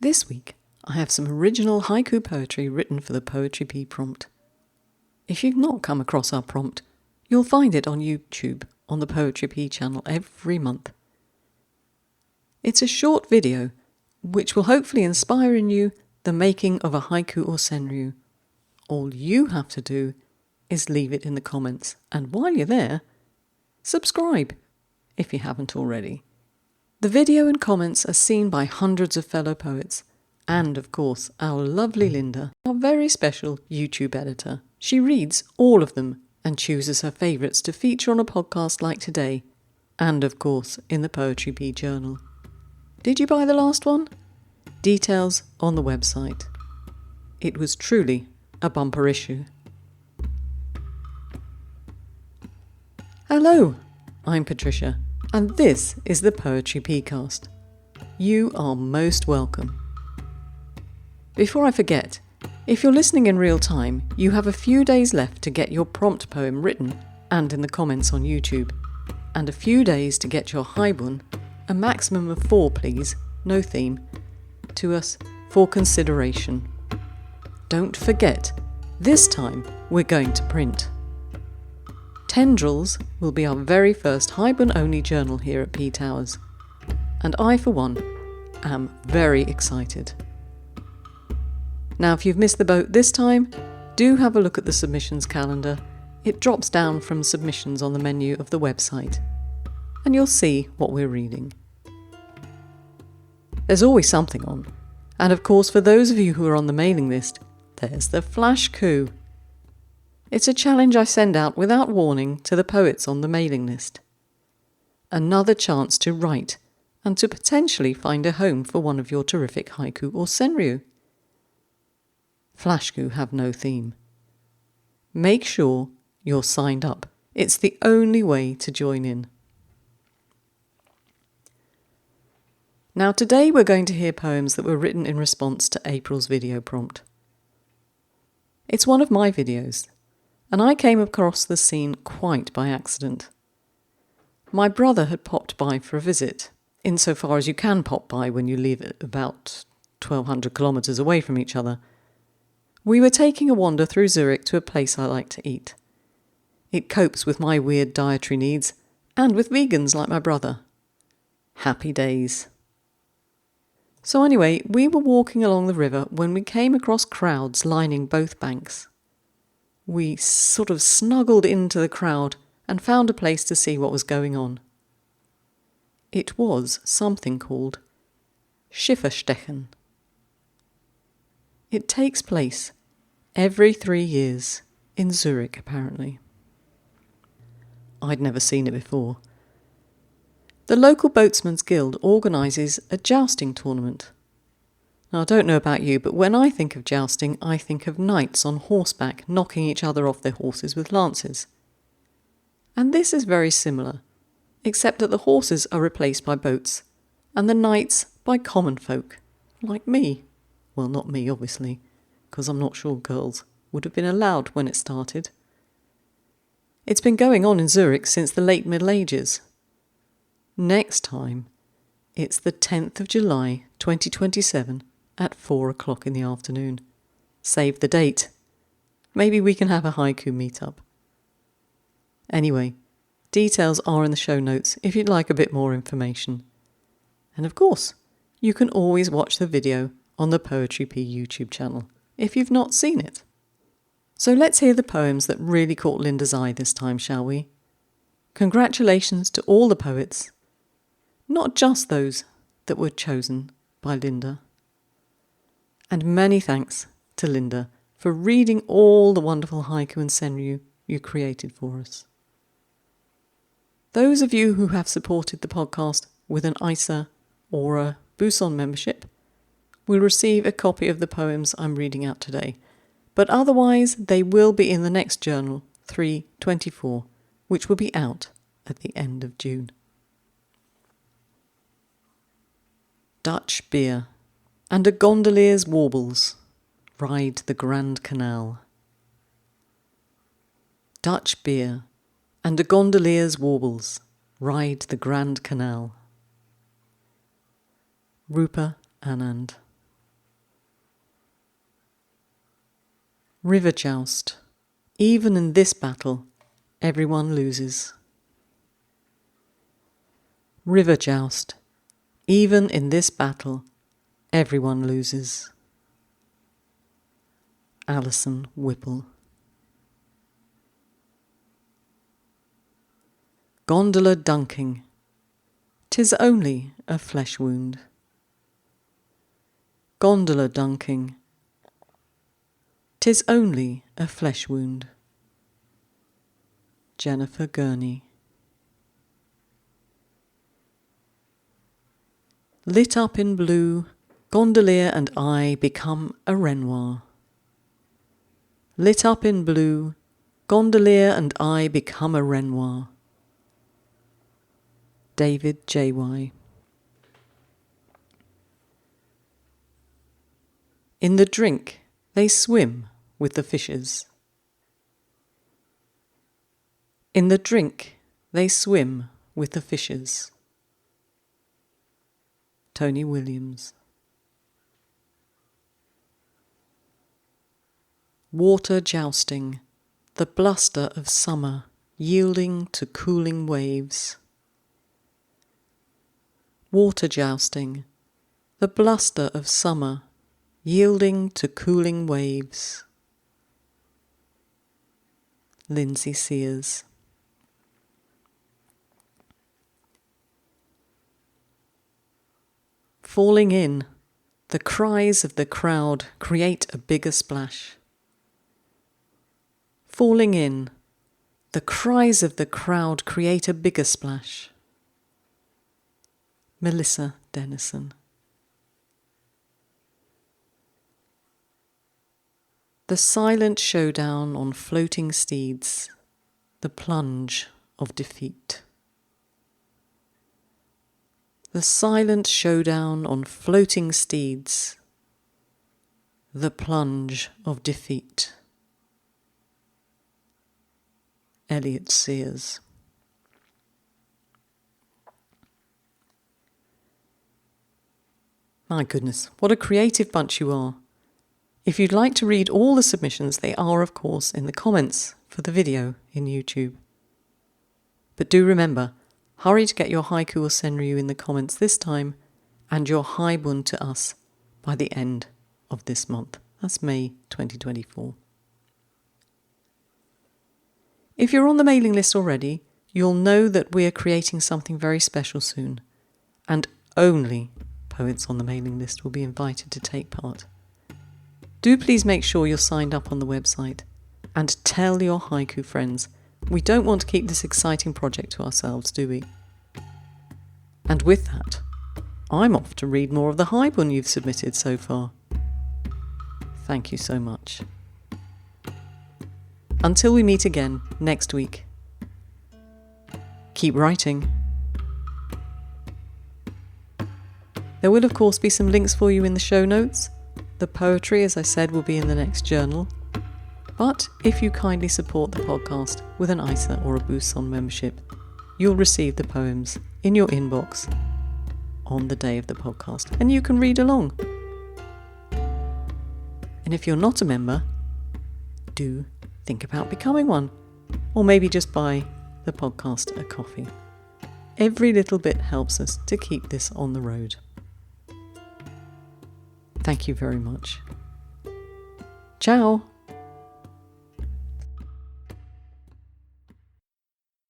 This week, I have some original haiku poetry written for the Poetry Pea prompt. If you've not come across our prompt, you'll find it on YouTube on the Poetry Pea channel every month. It's a short video which will hopefully inspire in you the making of a haiku or senryu. All you have to do is leave it in the comments, and while you're there, subscribe if you haven't already. The video and comments are seen by hundreds of fellow poets, and of course our lovely Linda, our very special YouTube editor. She reads all of them and chooses her favourites to feature on a podcast like today, and of course in the Poetry Pea journal. Did you buy the last one? Details on the website. It was truly a bumper issue. Hello, I'm Patricia, and this is the Poetry Peacast. You are most welcome. Before I forget, if you're listening in real time, you have a few days left to get your prompt poem written and in the comments on YouTube, and a few days to get your haibun, a maximum of 4 please, no theme, to us for consideration. Don't forget, this time we're going to print. Tendrils will be our very first haibun-only journal here at Pea Towers, and I, for one, am very excited. Now, if you've missed the boat this time, do have a look at the submissions calendar. It drops down from submissions on the menu of the website, and you'll see what we're reading. There's always something on, and of course for those of you who are on the mailing list, there's the Flash Coup. It's a challenge I send out without warning to the poets on the mailing list. Another chance to write and to potentially find a home for one of your terrific haiku or senryu. Flashku have no theme. Make sure you're signed up. It's the only way to join in. Now today we're going to hear poems that were written in response to April's video prompt. It's one of my videos, and I came across the scene quite by accident. My brother had popped by for a visit, insofar as you can pop by when you live about 1,200 kilometres away from each other. We were taking a wander through Zurich to a place I like to eat. It copes with my weird dietary needs, and with vegans like my brother. Happy days. So anyway, we were walking along the river when we came across crowds lining both banks. We sort of snuggled into the crowd and found a place to see what was going on. It was something called Schifferstechen. It takes place every 3 years in Zurich, apparently. I'd never seen it before. The local Boatsmen's Guild organises a jousting tournament. Now, I don't know about you, but when I think of jousting, I think of knights on horseback knocking each other off their horses with lances. And this is very similar, except that the horses are replaced by boats, and the knights by common folk, like me. Well, not me, obviously, because I'm not sure girls would have been allowed when it started. It's been going on in Zurich since the late Middle Ages. Next time, it's the 10th of July 2027 at 4 o'clock in the afternoon. Save the date. Maybe we can have a haiku meetup. Anyway, details are in the show notes if you'd like a bit more information. And of course, you can always watch the video on the Poetry Pea YouTube channel if you've not seen it. So let's hear the poems that really caught Linda's eye this time, shall we? Congratulations to all the poets, not just those that were chosen by Linda. And many thanks to Linda for reading all the wonderful haiku and senryu you created for us. Those of you who have supported the podcast with an Issa or a Buson membership will receive a copy of the poems I'm reading out today, but otherwise they will be in the next journal, 3/24, which will be out at the end of June. Dutch beer and a gondolier's warbles ride the Grand Canal. Dutch beer and a gondolier's warbles ride the Grand Canal. Rupa Anand. River joust. Even in this battle, everyone loses. River joust. Even in this battle, everyone loses. Alison Whipple. Gondola dunking. 'Tis only a flesh wound. Gondola dunking. 'Tis only a flesh wound. Jennifer Gurney. Lit up in blue, gondolier and I become a Renoir. Lit up in blue, gondolier and I become a Renoir. David J.Y. In the drink they swim with the fishes. In the drink they swim with the fishes. Tony Williams. Water jousting, the bluster of summer yielding to cooling waves. Water jousting, the bluster of summer yielding to cooling waves. Lindsay Sears. Falling in, the cries of the crowd create a bigger splash. Falling in, the cries of the crowd create a bigger splash. Melissa Dennison. The silent showdown on floating steeds, the plunge of defeat. The silent showdown on floating steeds, the plunge of defeat. Elliot Sears. My goodness, what a creative bunch you are. If you'd like to read all the submissions, they are, of course, in the comments for the video in YouTube. But do remember, hurry to get your haiku or senryu in the comments this time and your haibun to us by the end of this month. That's May 2024. If you're on the mailing list already, you'll know that we are creating something very special soon, and only poets on the mailing list will be invited to take part. Do please make sure you're signed up on the website and tell your haiku friends. We don't want to keep this exciting project to ourselves, do we? And with that, I'm off to read more of the haibun you've submitted so far. Thank you so much. Until we meet again next week, keep writing. There will, of course, be some links for you in the show notes. The poetry, as I said, will be in the next journal. But if you kindly support the podcast with an Issa or a Buson membership, you'll receive the poems in your inbox on the day of the podcast, and you can read along. And if you're not a member, do think about becoming one, or maybe just buy the podcast a coffee. Every little bit helps us to keep this on the road. Thank you very much. Ciao!